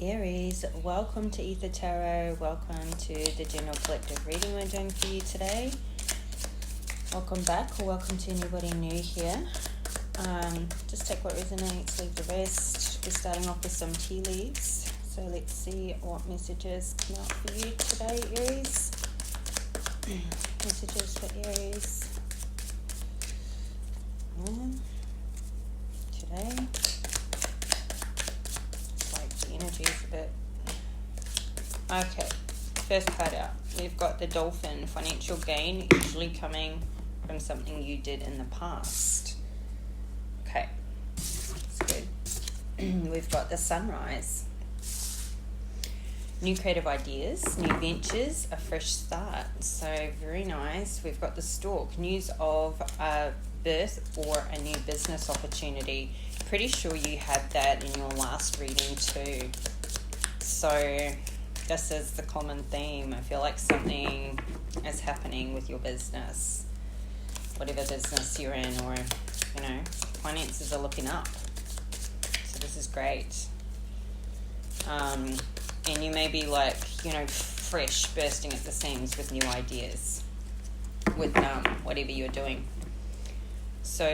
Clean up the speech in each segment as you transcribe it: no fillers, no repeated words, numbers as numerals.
Aries, welcome to Ether Tarot. Welcome to the general collective reading we're doing for you today. Welcome back, or welcome to anybody new here. Just take what resonates, leave the rest. We're starting off with some tea leaves. So let's see what messages come out for you today, Aries. Messages for Aries. Today. Energy is a bit okay. First card out, we've got the dolphin. Financial gain usually coming from something you did in the past. Okay, that's good. We've got the sunrise, new creative ideas, new ventures, a fresh start. So very nice. We've got the stork, news of a birth or a new business opportunity. Pretty sure you had that in your last reading too. So this is the common theme. I feel like something is happening with your business, whatever business you're in, or finances are looking up. So this is great. And you may be fresh, bursting at the seams with new ideas with whatever you're doing. So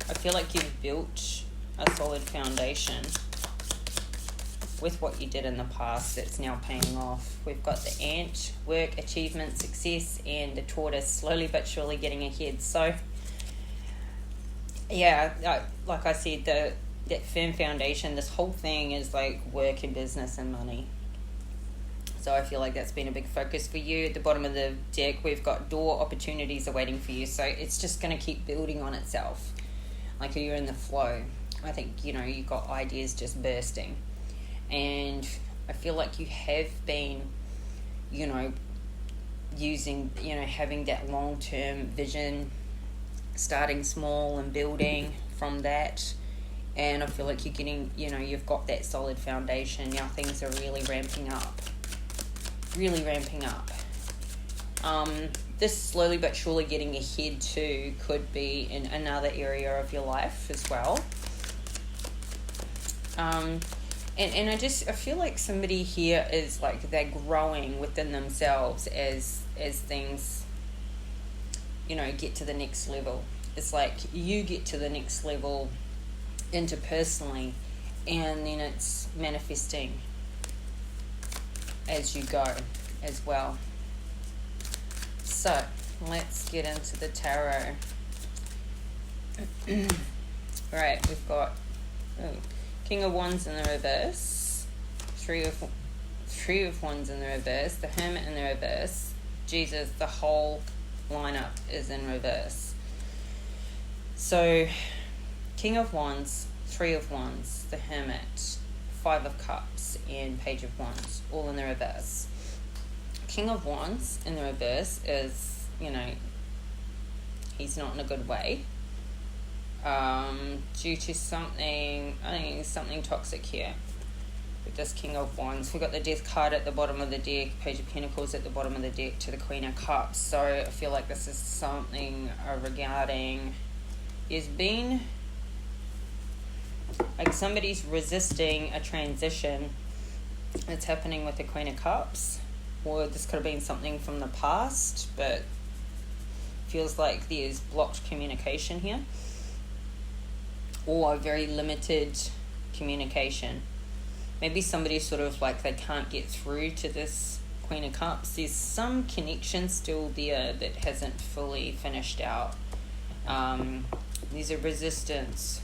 I feel like you've built a solid foundation with what you did in the past that's now paying off. We've got the ant, work, achievement, success, and the tortoise, slowly but surely getting ahead. So, yeah, like I said, that firm foundation, this whole thing is like work and business and money. So I feel like that's been a big focus for you. At the bottom of the deck, we've got door opportunities awaiting for you. So it's just going to keep building on itself. Like you're in the flow. I think, you've got ideas just bursting. And I feel like you have been, using, having that long-term vision, starting small and building from that. And I feel like you're getting, you've got that solid foundation. Now things are really ramping up. This slowly but surely getting ahead too could be in another area of your life as well. And I feel like somebody here is like they're growing within themselves as things, get to the next level. It's like you get to the next level interpersonally, and then it's manifesting as you go as well. So let's get into the tarot. Right, we've got King of Wands in the reverse, Three of Wands in the reverse, the Hermit in the reverse. Jesus, the whole lineup is in reverse. So King of Wands, Three of Wands, the Hermit, Five of Cups, and Page of Wands, all in the reverse. King of Wands in the reverse is, he's not in a good way. Due to something, I think something toxic here with this King of Wands. We've got the Death card at the bottom of the deck, Page of Pentacles at the bottom of the deck to the Queen of Cups. So I feel like this is something regarding, there's been, like somebody's resisting a transition that's happening with the Queen of Cups. Or this could have been something from the past, but feels like there's blocked communication here. Or very limited communication. Maybe somebody sort of like they can't get through to this Queen of Cups. There's some connection still there that hasn't fully finished out. There's a resistance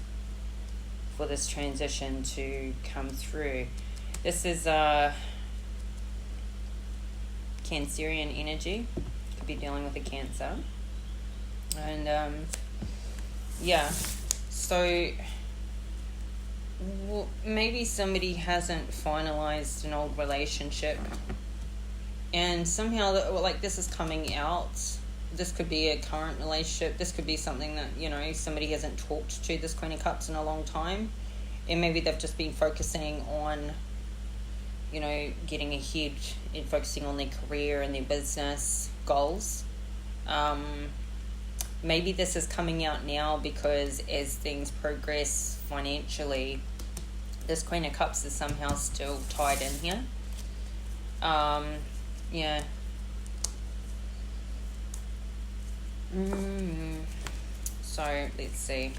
for this transition to come through. This is Cancerian energy. Could be dealing with a Cancer. And so maybe somebody hasn't finalized an old relationship, and somehow this is coming out. This could be a current relationship. This could be something that somebody hasn't talked to this Queen of Cups in a long time, and maybe they've just been focusing on getting ahead and focusing on their career and their business goals. Maybe this is coming out now because as things progress financially, This Queen of Cups is somehow still tied in here. Yeah. So let's see.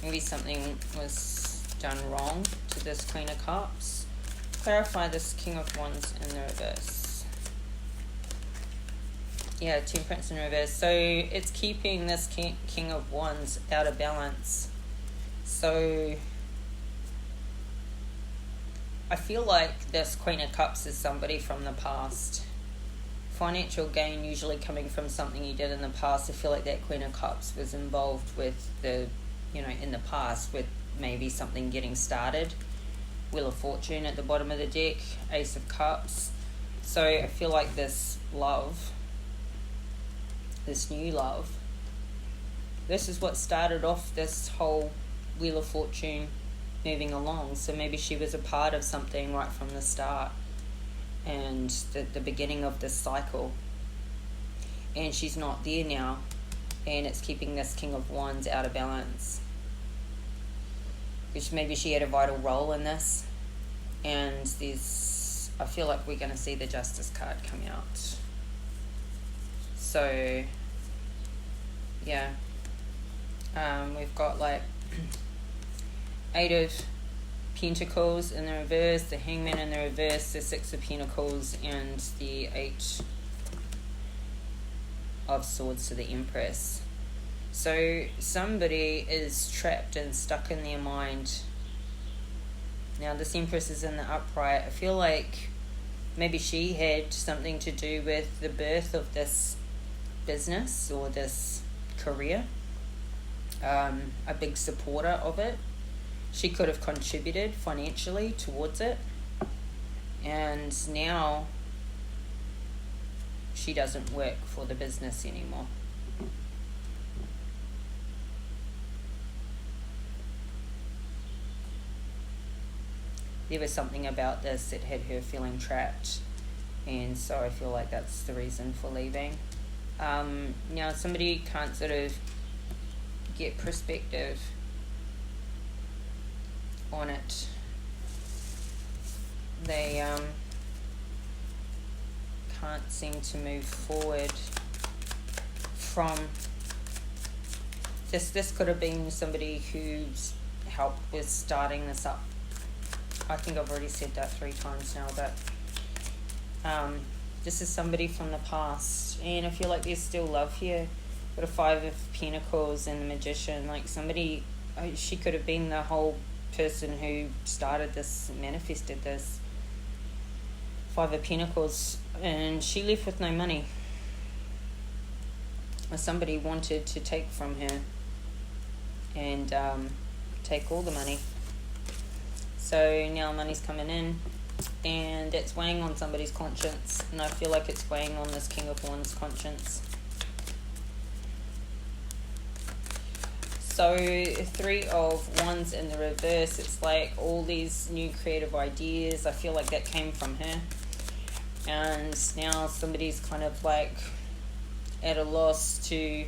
Maybe something was done wrong to this Queen of Cups. Clarify this King of Wands in the reverse. Yeah, Temperance in reverse. So it's keeping this King of Wands out of balance. So I feel like this Queen of Cups is somebody from the past. Financial gain usually coming from something you did in the past. I feel like that Queen of Cups was involved with the, in the past with maybe something getting started. Wheel of Fortune at the bottom of the deck, Ace of Cups. So I feel like this love, this new love, this is what started off this whole Wheel of Fortune moving along. So maybe she was a part of something right from the start and the beginning of this cycle, and she's not there now, and it's keeping this King of Wands out of balance, which maybe she had a vital role in this. And I feel like we're going to see the Justice card come out. So yeah, we've got like Eight of Pentacles in the reverse, the Hangman in the reverse, the Six of Pentacles, and the Eight of Swords to the Empress. So somebody is trapped and stuck in their mind. Now this Empress is in the upright. I feel like maybe she had something to do with the birth of this business or this career, a big supporter of it. She could have contributed financially towards it, and now she doesn't work for the business anymore. There was something about this that had her feeling trapped, and so I feel like that's the reason for leaving. Now somebody can't sort of get perspective on it. They can't seem to move forward from this. This could have been somebody who's helped with starting this up. I think I've already said that 3 times now, but this is somebody from the past, and I feel like there's still love here. Got a 5 of Pentacles and the Magician. Like somebody, she could have been the whole person who started this, manifested this. 5 of Pentacles, and she left with no money, or somebody wanted to take from her and take all the money. So now money's coming in, and it's weighing on somebody's conscience, and I feel like it's weighing on this King of Wands conscience. So 3 of Wands in the reverse, it's like all these new creative ideas. I feel like that came from her, and now somebody's kind of like at a loss to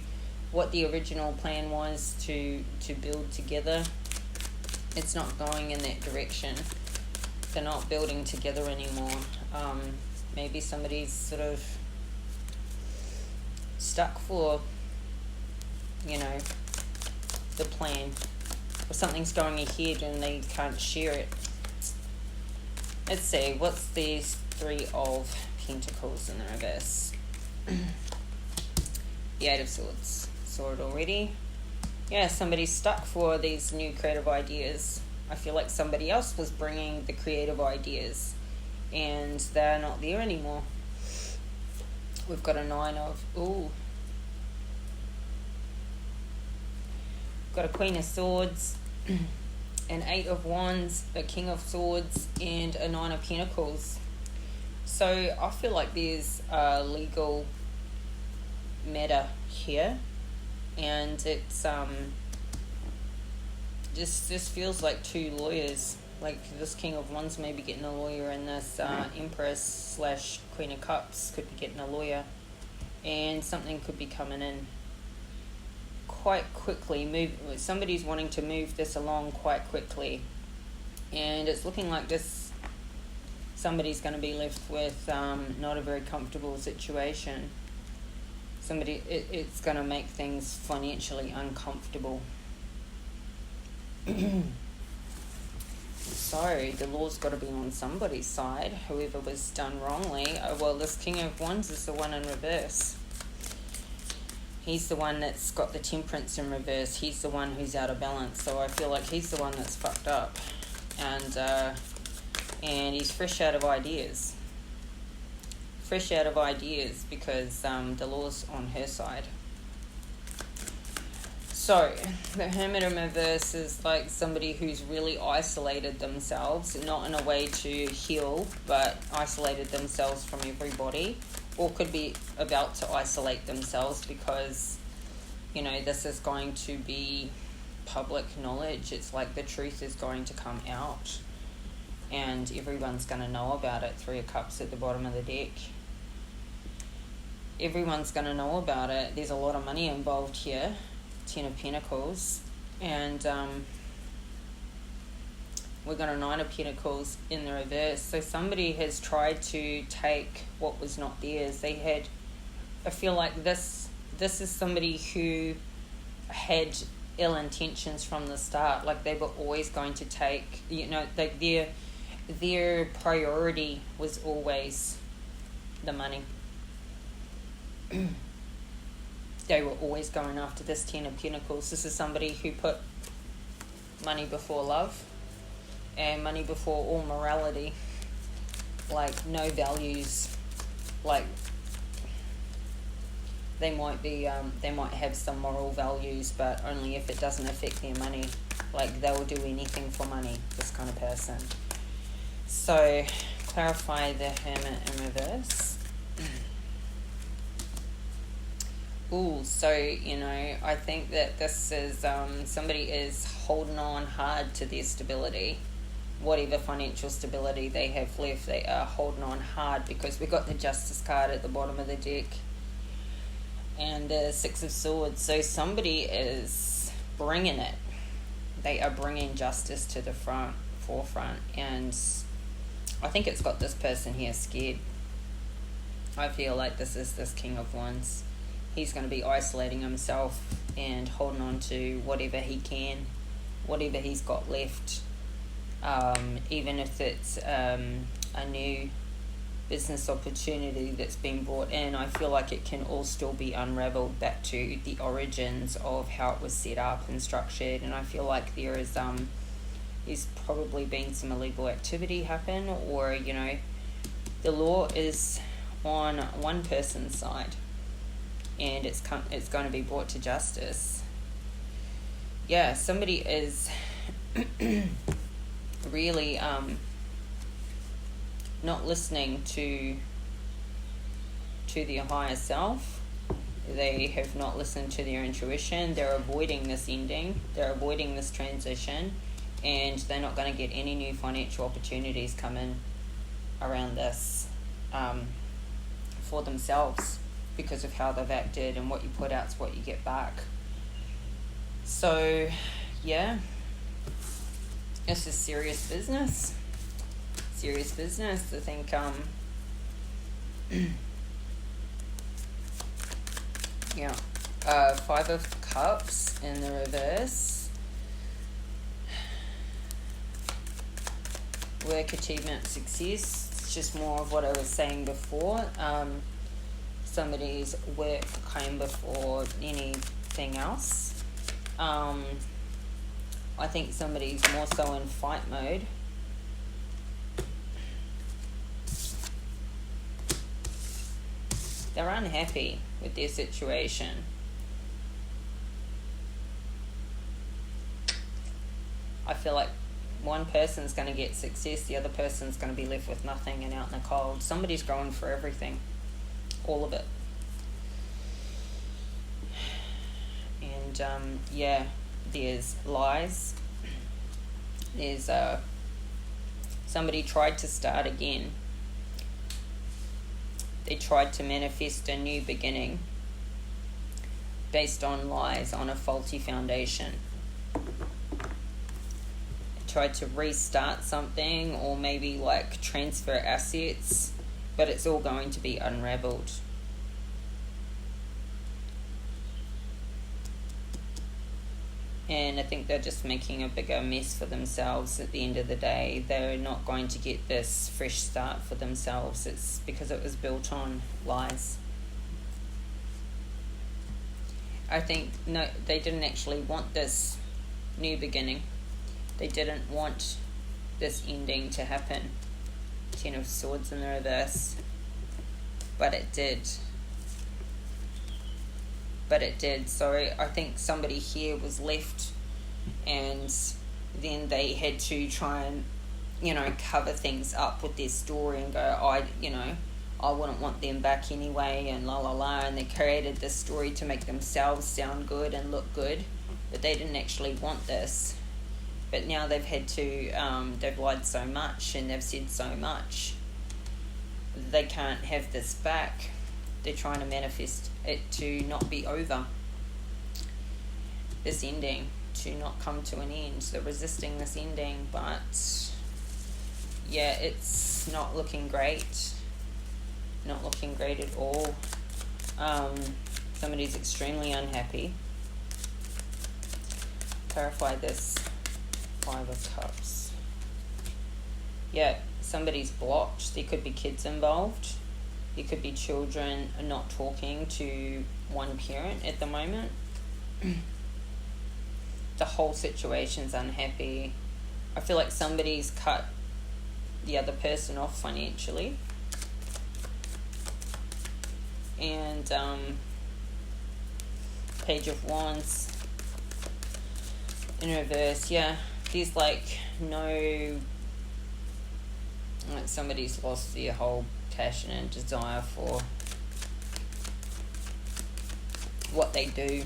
what the original plan was to build together. It's not going in that direction. They're not building together anymore. Maybe somebody's sort of stuck for, the plan, or something's going ahead and they can't share it. Let's see, what's these 3 of Pentacles in the reverse? The 8 of Swords. Saw it already. Yeah, somebody's stuck for these new creative ideas. I feel like somebody else was bringing the creative ideas and they're not there anymore. We've got a 9 of... Got a Queen of Swords, an 8 of Wands, a King of Swords, and a 9 of Pentacles. So I feel like there's a legal matter here, and it's this feels like 2 lawyers. Like this King of Wands may be getting a lawyer, and this Empress / Queen of Cups could be getting a lawyer, and something could be coming in quite quickly. Somebody's wanting to move this along quite quickly, and it's looking like somebody's going to be left with not a very comfortable situation. It's going to make things financially uncomfortable. So the law's got to be on somebody's side, whoever was done wrongly. Well, this King of Wands is the one in reverse. He's the one that's got the Temperance in reverse. He's the one who's out of balance. So I feel like he's the one that's fucked up. And he's fresh out of ideas. Fresh out of ideas because the law's on her side. So, the Hermit in reverse is like somebody who's really isolated themselves, not in a way to heal, but isolated themselves from everybody, or could be about to isolate themselves because, this is going to be public knowledge. It's like the truth is going to come out and everyone's going to know about it. 3 of Cups at the bottom of the deck. Everyone's going to know about it. There's a lot of money involved here. 10 of Pentacles, and we've got a 9 of Pentacles in the reverse. So somebody has tried to take what was not theirs. I feel like this is somebody who had ill intentions from the start. Like they were always going to take, like their priority was always the money. They were always going after this 10 of Pentacles. This is somebody who put money before love and money before all morality. Like no values. Like they might have some moral values, but only if it doesn't affect their money. Like they will do anything for money, this kind of person. So clarify the Hermit in reverse. So, I think that this is, somebody is holding on hard to their stability. Whatever financial stability they have left, they are holding on hard because we got the Justice card at the bottom of the deck. And the 6 of Swords. So somebody is bringing it. They are bringing justice to the forefront. And I think it's got this person here scared. I feel like this is this King of Wands. He's going to be isolating himself and holding on to whatever he can, whatever he's got left. Even if it's a new business opportunity that's been brought in, I feel like it can all still be unraveled back to the origins of how it was set up and structured. And I feel like there's probably been some illegal activity happen, or, the law is on one person's side. And it's going to be brought to justice. Yeah, somebody is really not listening to their higher self. They have not listened to their intuition. They're avoiding this ending. They're avoiding this transition. And they're not going to get any new financial opportunities coming around this for themselves, because of how they've acted, and what you put out is what you get back. So, yeah, this is serious business. Serious business. I think, yeah, 5 of Cups in the reverse. Work, achievement, success. It's just more of what I was saying before. Somebody's work came before anything else. I think somebody's more so in fight mode. They're unhappy with their situation. I feel like one person's going to get success, the other person's going to be left with nothing and out in the cold. Somebody's going for everything. All of it. And there's lies. There's somebody tried to start again. They tried to manifest a new beginning, based on lies, on a faulty foundation. Tried to restart something, or maybe like transfer assets, but it's all going to be unraveled. And I think they're just making a bigger mess for themselves at the end of the day. They're not going to get this fresh start for themselves. It's because it was built on lies. I think no, they didn't actually want this new beginning. They didn't want this ending to happen. 10 of Swords in the reverse. But it did. So I think somebody here was left, and then they had to try and, cover things up with their story and go, I wouldn't want them back anyway, and la la la, and they created this story to make themselves sound good and look good, but they didn't actually want this. But now they've had to, they've lied so much and they've said so much, they can't have this back. They're trying to manifest it to not be over. This ending to not come to an end. They're resisting this ending, but yeah, it's not looking great. Not looking great at all. Somebody's extremely unhappy. Clarify this. 5 of Cups. Yeah, somebody's blocked. There could be kids involved. There could be children not talking to one parent at the moment. The whole situation's unhappy. I feel like somebody's cut the other person off financially. And Page of Wands in reverse. Yeah, there's like no... Like somebody's lost their whole passion and desire for what they do,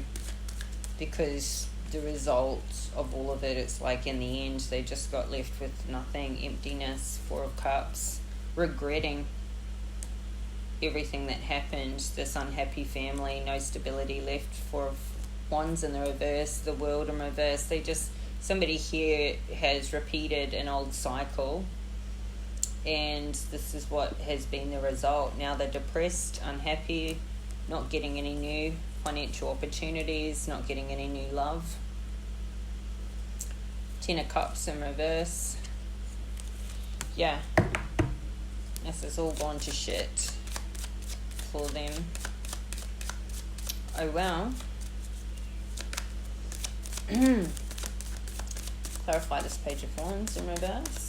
because the result of all of it, it's like in the end they just got left with nothing, emptiness. 4 of Cups, regretting everything that happened. This unhappy family, no stability left. 4 of Wands in the reverse, the World in reverse. Somebody here has repeated an old cycle, and this is what has been the result. Now they're depressed, unhappy, not getting any new financial opportunities, not getting any new love. 10 of Cups in reverse. Yeah, this has all gone to shit for them. Oh well. Clarify this Page of Wands in reverse.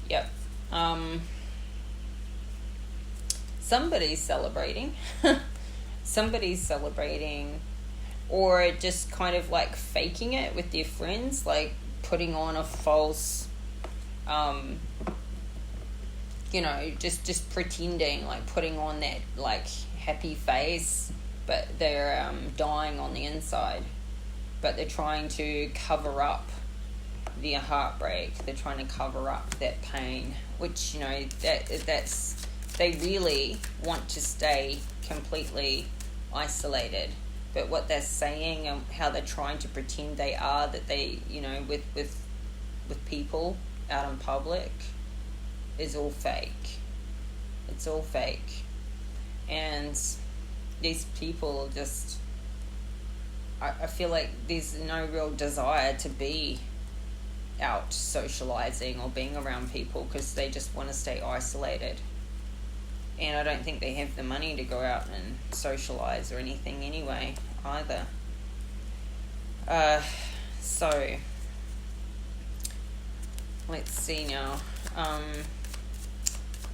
Yep. Somebody's celebrating. Somebody's celebrating, or just kind of like faking it with their friends, like putting on a false, just pretending, like putting on that like happy face, but they're dying on the inside. But they're trying to cover up their heartbreak. They're trying to cover up that pain, which that's they really want to stay completely isolated. But what they're saying and how they're trying to pretend they are, that they with people out in public, is all fake. It's all fake. And these people just, I feel like there's no real desire to be out socializing or being around people, because they just want to stay isolated. And I don't think they have the money to go out and socialize or anything anyway either. So let's see now.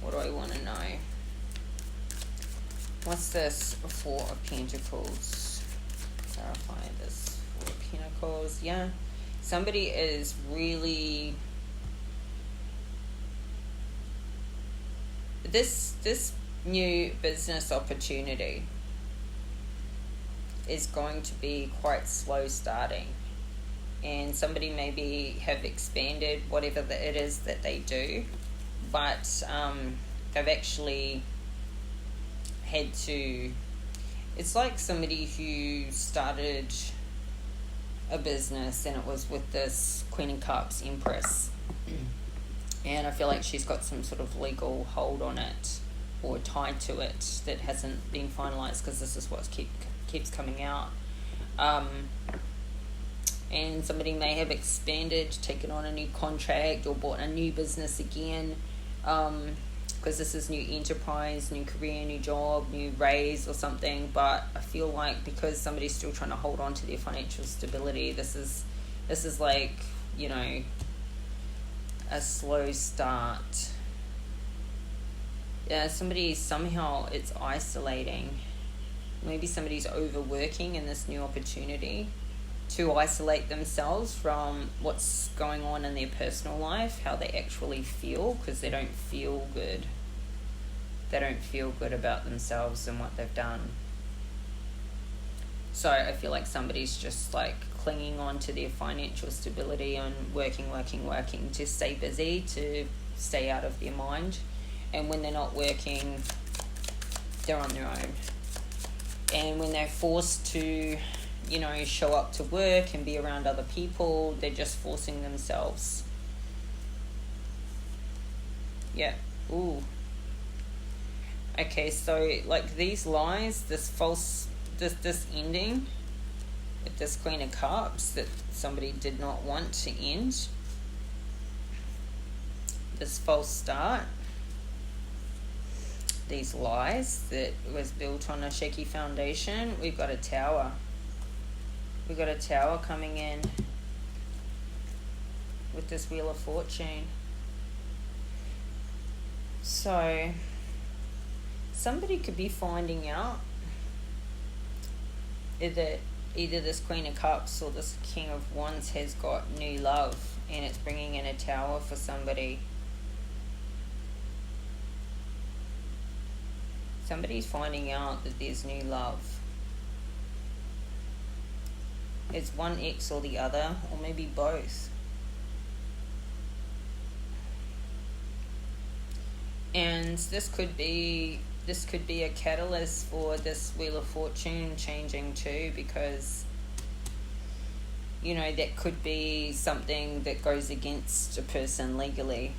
What do I want to know? What's this? 4 of Pentacles. Clarify this. 4 of Pentacles. Yeah. Somebody is really... This new business opportunity is going to be quite slow starting. And somebody maybe have expanded whatever it is that they do. But they've actually had to It's like somebody who started a business, and it was with this Queen of Cups Empress. And I feel like she's got some sort of legal hold on it, or tied to it, that hasn't been finalised, because this is what keeps coming out. And somebody may have expanded, taken on a new contract, or bought a new business again, because this is new enterprise, new career, new job, new raise or something. But I feel like because somebody's still trying to hold on to their financial stability, this is like, you know, a slow start. Yeah, somehow it's isolating. Maybe somebody's overworking in this new opportunity to isolate themselves from what's going on in their personal life, how they actually feel, because they don't feel good. They don't feel good about themselves and what they've done. So I feel like somebody's just like clinging on to their financial stability and working to stay busy, to stay out of their mind. And when they're not working, they're on their own. And when they're forced to, you know, show up to work and be around other people, they're just forcing themselves. Yeah. Ooh. Okay, so like these lies, this ending with this Queen of Cups that somebody did not want to end, this false start, these lies that was built on a shaky foundation. We've got a Tower. We've got a Tower coming in with this Wheel of Fortune. So somebody could be finding out that either this Queen of Cups or this King of Wands has got new love, and it's bringing in a Tower for somebody. Somebody's finding out that there's new love. It's one ex or the other, or maybe both. And this could be a catalyst for this Wheel of Fortune changing too, because, you know, that could be something that goes against a person legally.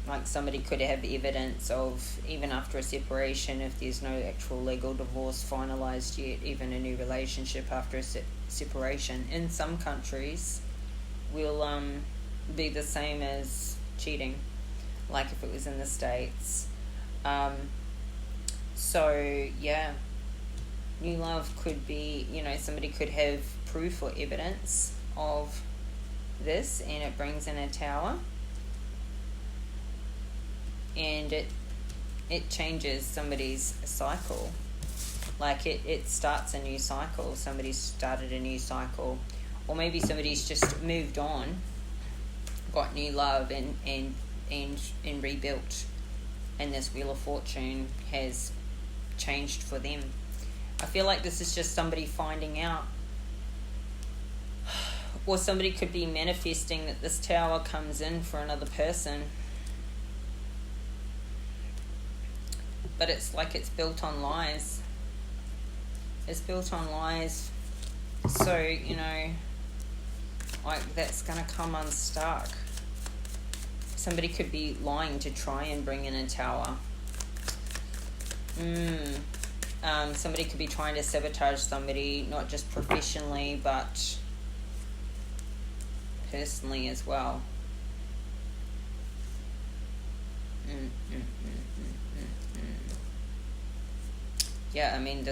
Like somebody could have evidence of, even after a separation, if there's no actual legal divorce finalised yet, even a new relationship after a separation in some countries will be the same as cheating, like if it was in the States. So yeah, new love could be, you know, somebody could have proof or evidence of this, and it brings in a Tower, and it changes somebody's cycle. Like it starts a new cycle. Somebody's started a new cycle, or maybe somebody's just moved on, got new love, and rebuilt, and this Wheel of Fortune has changed for them. I feel like this is just somebody finding out, or somebody could be manifesting that this Tower comes in for another person. But it's like it's built on lies. It's built on lies. So, you know, like that's going to come unstuck. Somebody could be lying to try and bring in a Tower. Somebody could be trying to sabotage somebody, not just professionally, but personally as well. Yeah, I mean,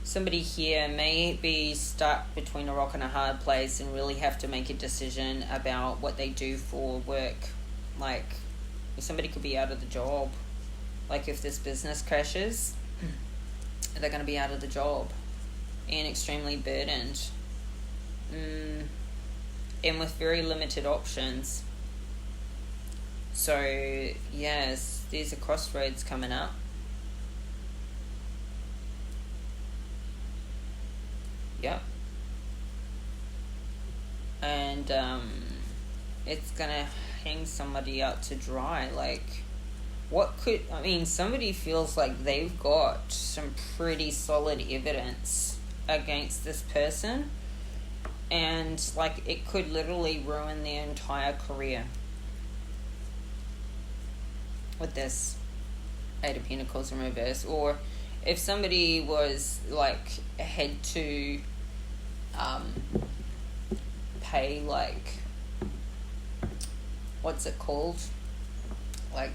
somebody here may be stuck between a rock and a hard place and really have to make a decision about what they do for work. Like, somebody could be out of the job. Like, if this business crashes, they're going to be out of the job and extremely burdened. And with very limited options. So, yes, there's a crossroads coming up. Yep. And it's going to hang somebody out to dry. Like, somebody feels like they've got some pretty solid evidence against this person, and like it could literally ruin their entire career with this Eight of Pentacles in reverse. Or if somebody was like had to pay, like, what's it called, like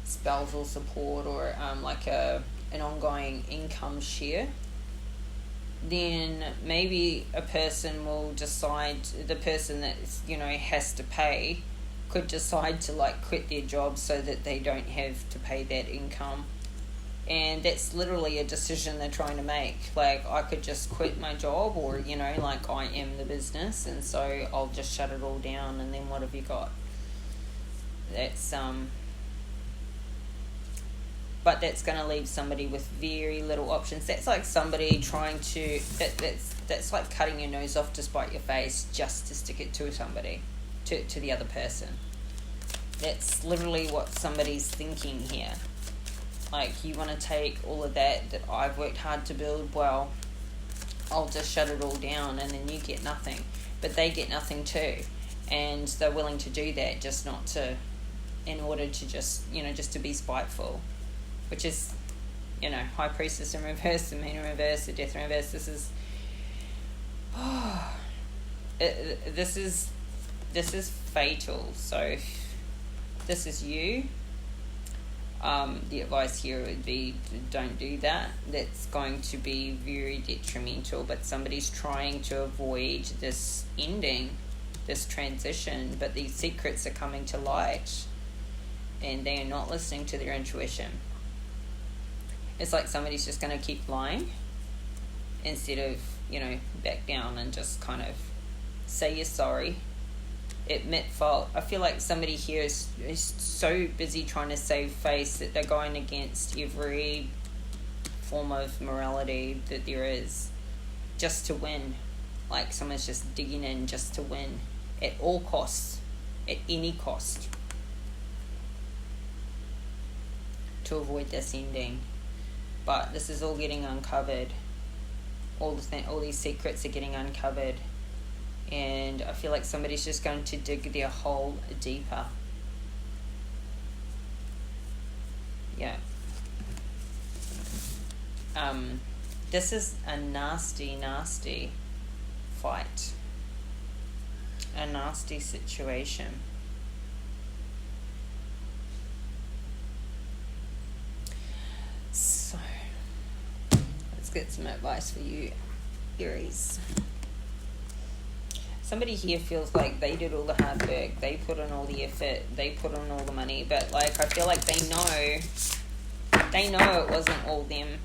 spousal support, or like an ongoing income share, then maybe a person will decide, the person that has to pay could decide to like quit their job so that they don't have to pay that income. And that's literally a decision they're trying to make. Like, I could just quit my job, or like, I am the business, and so I'll just shut it all down, and then what have you got? That's but that's going to leave somebody with very little options. That's like somebody trying to that's like cutting your nose off to spite your face just to stick it to somebody, to the other person. That's literally what somebody's thinking here. Like, you want to take all of that I've worked hard to build, well, I'll just shut it all down, and then you get nothing. But they get nothing too. And they're willing to do that in order to just to be spiteful. Which is, High Priestess in reverse, the Moon in reverse, the Death in reverse. This is, this is fatal. So if this is you, the advice here would be, don't do that. That's going to be very detrimental. But somebody's trying to avoid this ending, this transition, but these secrets are coming to light, and they are not listening to their intuition. It's like somebody's just going to keep lying instead of, back down and just kind of say you're sorry, admit fault. I feel like somebody here is so busy trying to save face that they're going against every form of morality that there is, just to win. Like, someone's just digging in just to win at all costs, at any cost, to avoid this ending. But this is all getting uncovered. All these secrets are getting uncovered. And I feel like somebody's just going to dig their hole deeper. Yeah. This is a nasty, nasty fight. A nasty situation. So, let's get some advice for you, Aries. Somebody here feels like they did all the hard work, they put in all the effort, they put in all the money, but like, I feel like they know it wasn't all them.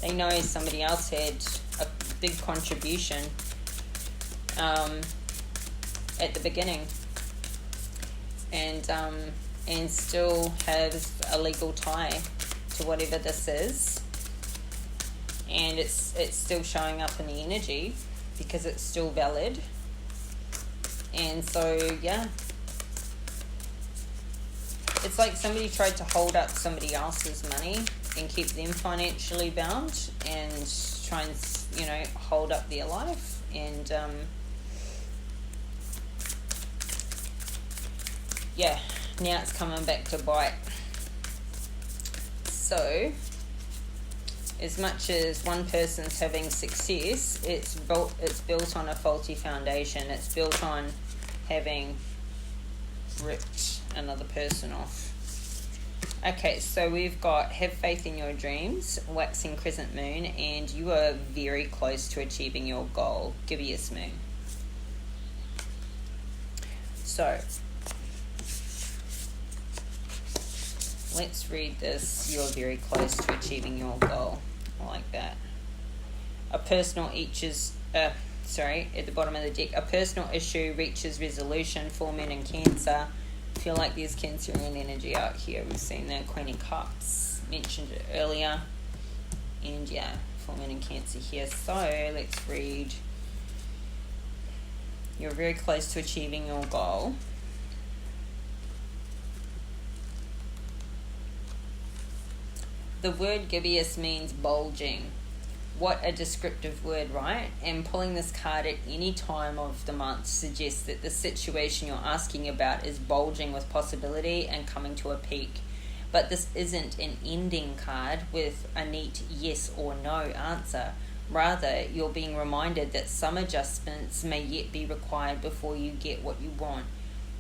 They know somebody else had a big contribution at the beginning, and still has a legal tie to whatever this is, and it's still showing up in the energy because it's still valid. And so, yeah, it's like somebody tried to hold up somebody else's money and keep them financially bound, and try and hold up their life, and yeah, now it's coming back to bite. So, as much as one person's having success, it's built on a faulty foundation. It's built on having ripped another person off. Okay, so we've got have faith in your dreams, waxing crescent moon, and you are very close to achieving your goal. Gibbous moon. So, let's read this. You're very close to achieving your goal. I like that. A personal at the bottom of the deck, a personal issue reaches resolution. Full moon in Cancer. I feel like there's Cancerian energy out here. We've seen the Queen of Cups, mentioned it earlier. And yeah, full moon in Cancer here. So let's read. You're very close to achieving your goal. The word gibbous means bulging. What a descriptive word, right? And pulling this card at any time of the month suggests that the situation you're asking about is bulging with possibility and coming to a peak. But this isn't an ending card with a neat yes or no answer. Rather, you're being reminded that some adjustments may yet be required before you get what you want,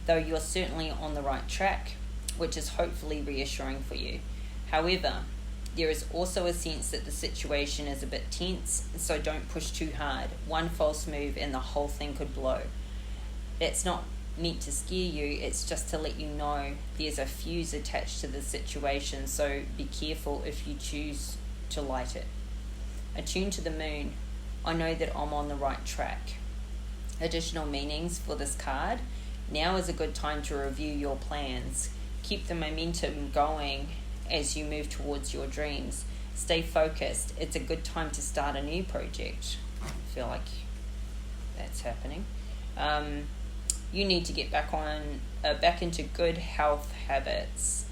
though you're certainly on the right track, which is hopefully reassuring for you. However, there is also a sense that the situation is a bit tense, so don't push too hard. One false move and the whole thing could blow. That's not meant to scare you, it's just to let you know there's a fuse attached to the situation, so be careful if you choose to light it. Attune to the moon. I know that I'm on the right track. Additional meanings for this card. Now is a good time to review your plans. Keep the momentum going as you move towards your dreams. Stay focused. It's a good time to start a new project. I feel like that's happening. You need to get back into good health habits.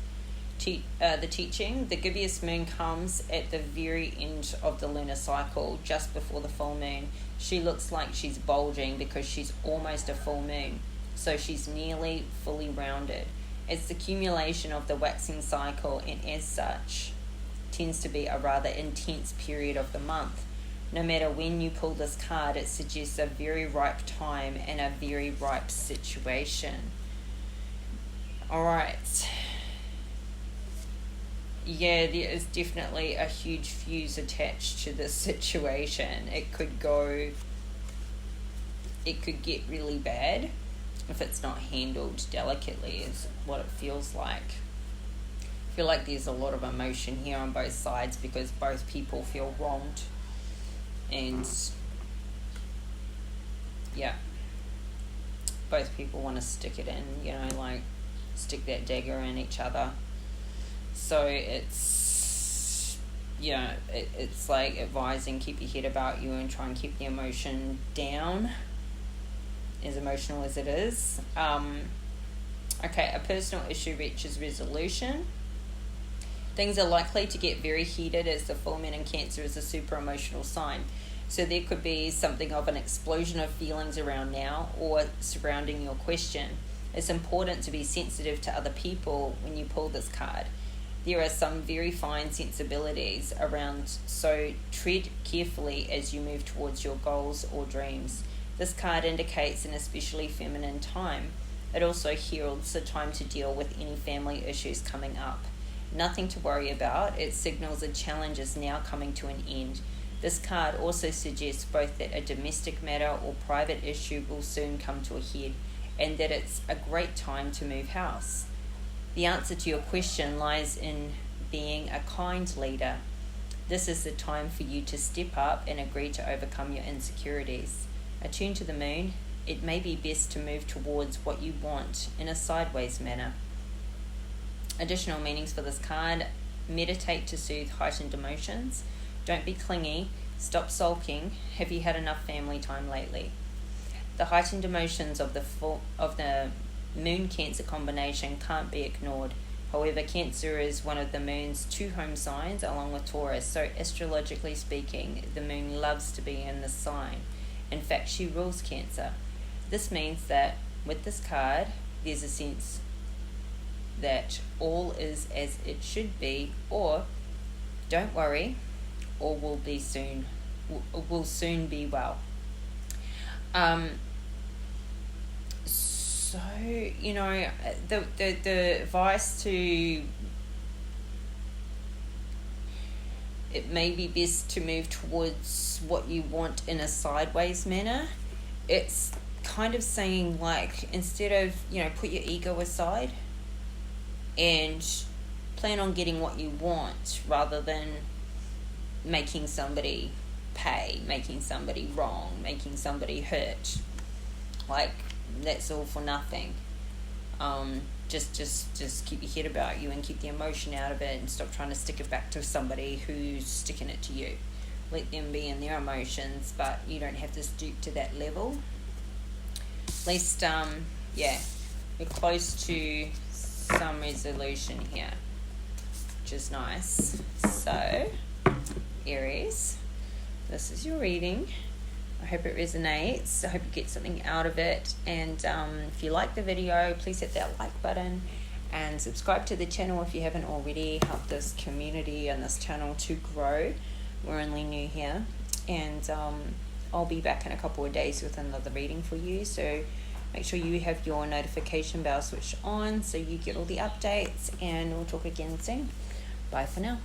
The teaching, the gibbous moon comes at the very end of the lunar cycle, just before the full moon. She looks like she's bulging because she's almost a full moon, so she's nearly fully rounded. It's the accumulation of the waxing cycle, and as such tends to be a rather intense period of the month. No matter when you pull this card, it suggests a very ripe time and a very ripe situation. Alright. Yeah, there is definitely a huge fuse attached to this situation. It could get really bad if it's not handled delicately, is what it feels like. I feel like there's a lot of emotion here on both sides because both people feel wronged. And yeah, both people want to stick it in, like stick that dagger in each other. So it's, it's like advising keep your head about you and try and keep the emotion down, as emotional as it is. Okay, a personal issue reaches resolution. Things are likely to get very heated as the full moon in Cancer is a super emotional sign. So there could be something of an explosion of feelings around now or surrounding your question. It's important to be sensitive to other people when you pull this card. There are some very fine sensibilities around, so tread carefully as you move towards your goals or dreams. This card indicates an especially feminine time. It also heralds the time to deal with any family issues coming up. Nothing to worry about. It signals a challenge is now coming to an end. This card also suggests both that a domestic matter or private issue will soon come to a head, and that it's a great time to move house. The answer to your question lies in being a kind leader. This is the time for you to step up and agree to overcome your insecurities. Attune to the moon. It may be best to move towards what you want in a sideways manner. Additional meanings for this card. Meditate to soothe heightened emotions. Don't be clingy. Stop sulking. Have you had enough family time lately? The heightened emotions of the Moon Cancer combination can't be ignored. However, Cancer is one of the Moon's two home signs along with Taurus, so astrologically speaking, the Moon loves to be in this sign. In fact, she rules Cancer. This means that with this card, there's a sense that all is as it should be, or don't worry, all will soon be well. So, the advice to it may be best to move towards what you want in a sideways manner. It's kind of saying, like, instead of, put your ego aside and plan on getting what you want rather than making somebody pay, making somebody wrong, making somebody hurt. Like, that's all for nothing. Just keep your head about you and keep the emotion out of it and stop trying to stick it back to somebody who's sticking it to you. Let them be in their emotions, but you don't have to stoop to that level. At least, we're close to some resolution here, which is nice. So, Aries, this is your reading. I hope it resonates. I hope you get something out of it. And if you like the video, please hit that like button and subscribe to the channel if you haven't already. Help this community and this channel to grow. We're only new here. And I'll be back in a couple of days with another reading for you. So make sure you have your notification bell switched on so you get all the updates. And we'll talk again soon. Bye for now.